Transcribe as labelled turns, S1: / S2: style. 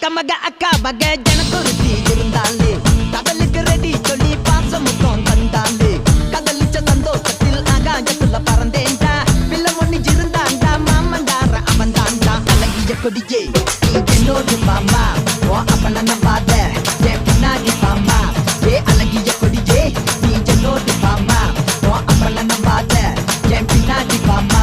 S1: அக்கா மக அக்கா மக ஜனக்குருத்தி இருந்தாலே கடலுக்கு ரெடி சொல்லி பாசம் முத்தம் தந்தாலே கதலிச்ச சந்தோஷத்தில் ஆகாயத்துல பறந்தேன்டா பிள்ளை ஒண்ணு இருந்தாண்டா மாமண்டார அவன் தாண்டா அழகிய கொடியே நீ என்னோடு மாமா ஓ அப்பன நம்பாத என் பின்னாடி பாமா ஏ அழகிய கொடியே நீ என்னோடு மாமா ஓ அப்பன நம்பாத என் பின்னாடி பாமா